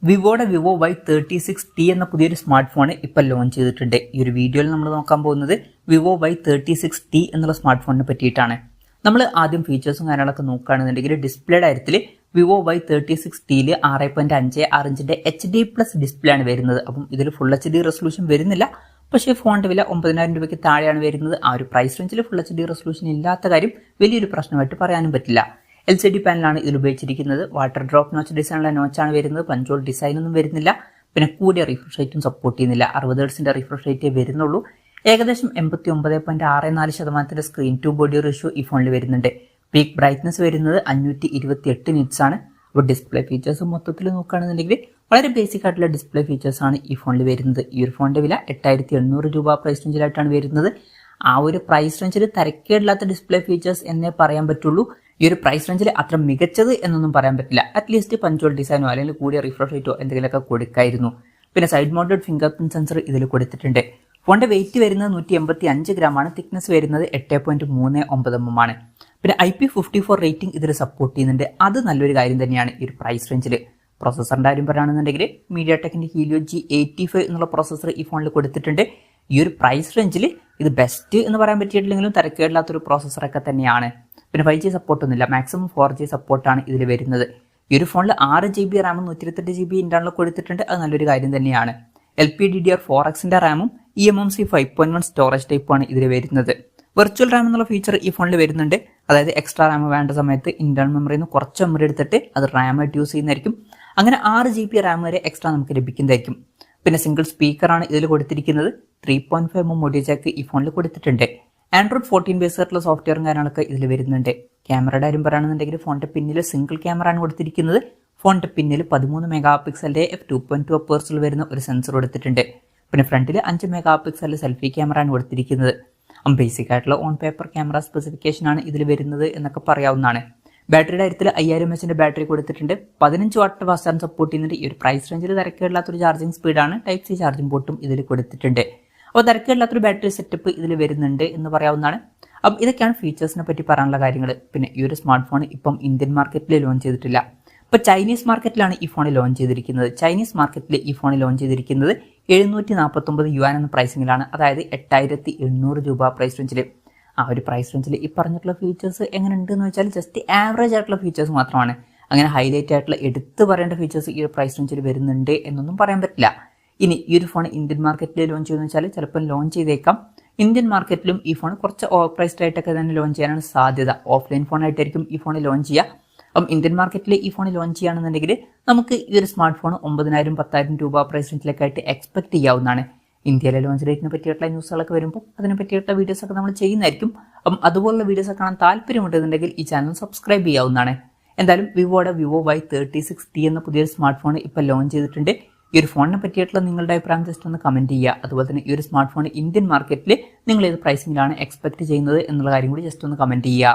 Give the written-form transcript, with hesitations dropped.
വിവോയുടെ Vivo Y36T എന്ന പുതിയൊരു smart phone ഇപ്പോൾ ലോഞ്ച് ചെയ്തിട്ടുണ്ട്. ഈ ഒരു വീഡിയോയിൽ നമ്മൾ നോക്കാൻ പോകുന്നത് വിവോ Y36T എന്നുള്ള സ്മാർട്ട് ഫോണിനെ പറ്റിയിട്ടാണ്. നമ്മൾ ആദ്യം ഫീച്ചേഴ്സും കാര്യങ്ങളൊക്കെ നോക്കുകയാണെന്നുണ്ടെങ്കിൽ ഡിസ്പ്ലേയുടെ കാര്യത്തിൽ വിവോ Y36Tയിൽ 6.56 ഇഞ്ചിന്റെ HD+ ഡിസ്പ്ലേ ആണ് വരുന്നത്. അപ്പം ഇതിൽ ഫുൾ HD റെസൊല്യൂഷൻ വരുന്നില്ല. പക്ഷേ ഫോണിന്റെ വില 9,000 രൂപയ്ക്ക് താഴെയാണ് വരുന്നത്. ആ ഒരു പ്രൈസ് റേഞ്ചിൽ ഫുൾ HD റെസൊല്യൂഷൻ ഇല്ലാത്ത കാര്യം വലിയൊരു പ്രശ്നമായിട്ട് പറയാനും പറ്റില്ല. LCD പാനലാണ് ഇതിൽ ഉപയോഗിച്ചിരിക്കുന്നത്. വാട്ടർ ഡ്രോപ്പ് നോച്ച് ഡിസൈനുള്ള നോച്ചാണ് വരുന്നത്. പഞ്ചോൾ ഡിസൈൻ ഒന്നും വരുന്നില്ല. പിന്നെ കൂടിയ റിഫ്രഷ് റേറ്റും സപ്പോർട്ട് ചെയ്യുന്നില്ല. 60 ഹെർട്സിന്റെ റിഫ്രഷ് റേറ്റേ വരുന്നുള്ളൂ. ഏകദേശം 89.64% സ്ക്രീൻ ടു ബോഡി റേഷ്യോ ഈ ഫോണിൽ വരുന്നുണ്ട്. പീക്ക് ബ്രൈറ്റ്നസ് വരുന്നത് 528 നിറ്റ്സ് ആണ്. അപ്പോൾ ഡിസ്പ്ലേ ഫീച്ചേഴ്സ് മൊത്തത്തിൽ നോക്കുകയാണെന്നുണ്ടെങ്കിൽ വളരെ ബേസിക് ആയിട്ടുള്ള ഡിസ്പ്ലേ ഫീച്ചേഴ്സ് ആണ് ഈ ഫോണിൽ വരുന്നത്. ഈ ഒരു ഫോണിന്റെ വില 8,800 രൂപ പ്രൈസ് റേഞ്ചിലായിട്ടാണ് വരുന്നത്. ആ ഒരു പ്രൈസ് റേഞ്ചിൽ തരക്കേടില്ലാത്ത ഡിസ്പ്ലേ ഫീച്ചേഴ്സ് എന്നേ പറയാൻ പറ്റുള്ളൂ. ഈ ഒരു പ്രൈസ് റേഞ്ചിൽ അത്ര മികച്ചത് എന്നൊന്നും പറയാൻ പറ്റില്ല. അറ്റ്ലീസ്റ്റ് പഞ്ചോൾ ഡിസൈനോ അല്ലെങ്കിൽ കൂടിയ റിഫ്രഷ് റേറ്റോ എന്തെങ്കിലുമൊക്കെ കൊടുക്കായിരുന്നു. പിന്നെ side mounted finger print sensor ഇതിൽ കൊടുത്തിട്ടുണ്ട്. ഫോണിന്റെ വെയിറ്റ് വരുന്നത് 185 ഗ്രാമാണ്. തിക്നെസ് വരുന്നത് 8.39 mm ആണ്. പിന്നെ IP54 റേറ്റിംഗ് ഇതിൽ സപ്പോർട്ട് ചെയ്യുന്നുണ്ട്. അത് നല്ലൊരു കാര്യം തന്നെയാണ് ഈ ഒരു പ്രൈസ് റേഞ്ചിൽ. പ്രോസസ്സറിന്റെ കാര്യം പറയുകയാണെന്നുണ്ടെങ്കിൽ മീഡിയാടെക്കിന്റെ ഹീലിയോ G85 എന്നുള്ള പ്രോസസ്സർ ഈ ഫോണിൽ കൊടുത്തിട്ടുണ്ട്. ഈ ഒരു പ്രൈസ് റേഞ്ചിൽ ഇത് ബെസ്റ്റ് എന്ന് പറയാൻ പറ്റിയിട്ടില്ലെങ്കിലും തരക്കേടില്ലാത്തൊരു പ്രോസസ്സറൊക്കെ തന്നെയാണ്. പിന്നെ 5G സപ്പോർട്ടൊന്നുമില്ല. മാക്സിമം 4G സപ്പോർട്ടാണ് ഇതിൽ വരുന്നത്. ഈ ഒരു ഫോണിൽ 6GB റാമും 128GB ഇന്റർണൽ കൊടുത്തിട്ടുണ്ട്. അത് നല്ലൊരു കാര്യം തന്നെയാണ്. LPDDR4Xന്റെ റാമും eMMC 5.1 സ്റ്റോറേജ് ടൈപ്പാണ് ഇതിൽ വരുന്നത്. വെർച്വൽ റാം എന്നുള്ള ഫീച്ചർ ഈ ഫോണിൽ വരുന്നുണ്ട്. അതായത് എക്സ്ട്രാ റാം വേണ്ട സമയത്ത് ഇന്റർണൽ മെമ്മറിയിൽ നിന്ന് കുറച്ച് മെമ്മറി എടുത്തിട്ട് അത് റാമായിട്ട് യൂസ് ചെയ്യുന്നതായിരിക്കും. അങ്ങനെ 6GB റാം വരെ എക്സ്ട്രാ നമുക്ക് ലഭിക്കുന്നതായിരിക്കും. പിന്നെ സിംഗിൾ സ്പീക്കറാണ് ഇതിൽ കൊടുത്തിരിക്കുന്നത്. 3.5 mm ഓഡിയോ ജാക്ക് ഈ ഫോണിൽ കൊടുത്തിട്ടുണ്ട്. Android 14 ബേസ് ആയിട്ടുള്ള സോഫ്റ്റ്വെയറും കാര്യങ്ങളൊക്കെ ഇതിൽ വരുന്നുണ്ട്. ക്യാമറയുടെ കാര്യം പറയുകയാണെന്നുണ്ടെങ്കിൽ ഫോണിന്റെ പിന്നിൽ സിംഗിൾ ക്യാമറ ആണ് കൊടുത്തിരിക്കുന്നത്. ഫോണിന്റെ പിന്നിൽ 13 മെഗാപിക്സലിന്റെ f2.2 അപ്പേഴ്സിൽ വരുന്ന ഒരു സെൻസർ കൊടുത്തിട്ടുണ്ട്. പിന്നെ ഫ്രണ്ടിൽ 5 മെഗാപിക്സലിന്റെ സെൽഫി ക്യാമറ ആണ് കൊടുത്തിരിക്കുന്നത്. ബേസിക് ആയിട്ടുള്ള ഓൺ പേപ്പർ ക്യാമറ സ്പെസിഫിക്കേഷൻ ആണ് ഇതിൽ വരുന്നത് എന്നൊക്കെ പറയാവുന്നതാണ്. ബാറ്ററിയുടെ കാര്യത്തിൽ 5000 mAh ബാറ്ററി കൊടുത്തിട്ടുണ്ട്. 15 വാട്ട് ഫാസ്റ്റ് ചാർജ് സപ്പോർട്ട് ചെയ്യുന്നുണ്ട്. ഈ ഒരു പ്രൈസ് റേഞ്ചിൽ തരക്കേടില്ലാത്തൊരു ചാർജിങ് സ്പീഡാണ്. ടൈപ്പ് സി ചാർജിംഗ് പോർട്ടും ഇതിൽ കൊടുത്തിട്ടുണ്ട്. അപ്പോൾ തരക്കേടില്ലാത്തൊരു ബാറ്ററി സെറ്റപ്പ് ഇതിൽ വരുന്നുണ്ട് എന്ന് പറയാവുന്നതാണ്. അപ്പം ഇതൊക്കെയാണ് ഫീച്ചേഴ്സിനെ പറ്റി പറയാനുള്ള കാര്യങ്ങൾ. പിന്നെ ഈ ഒരു സ്മാർട്ട് ഫോൺ ഇപ്പം ഇന്ത്യൻ മാർക്കറ്റിൽ ലോഞ്ച് ചെയ്തിട്ടില്ല. ഇപ്പോൾ ചൈനീസ് മാർക്കറ്റിലാണ് ഈ ഫോൺ ലോഞ്ച് ചെയ്തിരിക്കുന്നത്. ചൈനീസ് മാർക്കറ്റിൽ ഈ ഫോൺ ലോഞ്ച് ചെയ്തിരിക്കുന്നത് 749 യുവാൻ എന്ന പ്രൈസിങ്ങിലാണ്. അതായത് 8,800 രൂപ പ്രൈസ് റേഞ്ചിൽ. ആ ഒരു പ്രൈസ് റേഞ്ചിൽ ഈ പറഞ്ഞിട്ടുള്ള ഫീച്ചേഴ്സ് എങ്ങനെ ഉണ്ടെന്ന് വെച്ചാൽ ജസ്റ്റ് ആവറേജ് ആയിട്ടുള്ള ഫീച്ചേഴ്സ് മാത്രമാണ്. അങ്ങനെ ഹൈലൈറ്റ് ആയിട്ടുള്ള എടുത്ത് പറയേണ്ട ഫീച്ചേഴ്സ് ഈ ഒരു പ്രൈസ് റേഞ്ചിൽ വരുന്നുണ്ട് എന്നൊന്നും പറയാൻ പറ്റില്ല. ഇനി ഈ ഒരു ഫോൺ ഇന്ത്യൻ മാർക്കറ്റിൽ ലോഞ്ച് ചെയ്യുമെന്ന് വെച്ചാൽ ചിലപ്പോൾ ലോഞ്ച് ചെയ്തേക്കാം. ഇന്ത്യൻ മാർക്കറ്റിലും ഈ ഫോൺ കുറച്ച് ഓവർ പ്രൈസ്ഡ് ആയിട്ടൊക്കെ തന്നെ ലോഞ്ച് ചെയ്യാനാണ് സാധ്യത. ഓഫ്ലൈൻ ഫോണായിട്ടായിരിക്കും ഈ ഫോൺ ലോഞ്ച് ചെയ്യുക. അപ്പം ഇന്ത്യൻ മാർക്കറ്റിൽ ഈ ഫോൺ ലോഞ്ച് ചെയ്യുകയാണെന്നുണ്ടെങ്കിൽ നമുക്ക് ഈ ഒരു സ്മാർട്ട് ഫോൺ 9,000 10,000 രൂപ പ്രൈസ് റേഞ്ചിലൊക്കെ ആയിട്ട് എക്സ്പെക്ട് ചെയ്യാവുന്നതാണ്. ഇന്ത്യയിലെ ലോഞ്ച് ഡേറ്റിനെ പറ്റിയിട്ടുള്ള ന്യൂസുകളൊക്കെ വരുമ്പോൾ അതിനെ പറ്റിയിട്ടുള്ള വീഡിയോസൊക്കെ നമ്മൾ ചെയ്യുന്നതായിരിക്കും. അപ്പം അതുപോലുള്ള വീഡിയോസൊക്കെ കാണാൻ താല്പര്യമുണ്ടെന്നുണ്ടെങ്കിൽ ഈ ചാനൽ സബ്സ്ക്രൈബ് ചെയ്യാവുന്നതാണ്. എന്തായാലും വിവോയുടെ വിവോ Y36T എന്ന പുതിയൊരു സ്മാർട്ട് ഫോൺ ഇപ്പോൾ ലോഞ്ച് ചെയ്തിട്ടുണ്ട്. ഈ ഒരു ഫോണിനെ പറ്റിയിട്ടുള്ള നിങ്ങളുടെ അഭിപ്രായം ജസ്റ്റ് ഒന്ന് കമന്റ് ചെയ്യുക. അതുപോലെ തന്നെ ഈ ഒരു സ്മാർട്ട് ഫോൺ ഇന്ത്യൻ മാർക്കറ്റിൽ നിങ്ങൾ ഏത് പ്രൈസിങ്ങിലാണ് എക്സ്പെക്ട് ചെയ്യുന്നത് എന്നുള്ള കാര്യം കൂടി ജസ്റ്റ് ഒന്ന് കമന്റ് ചെയ്യുക.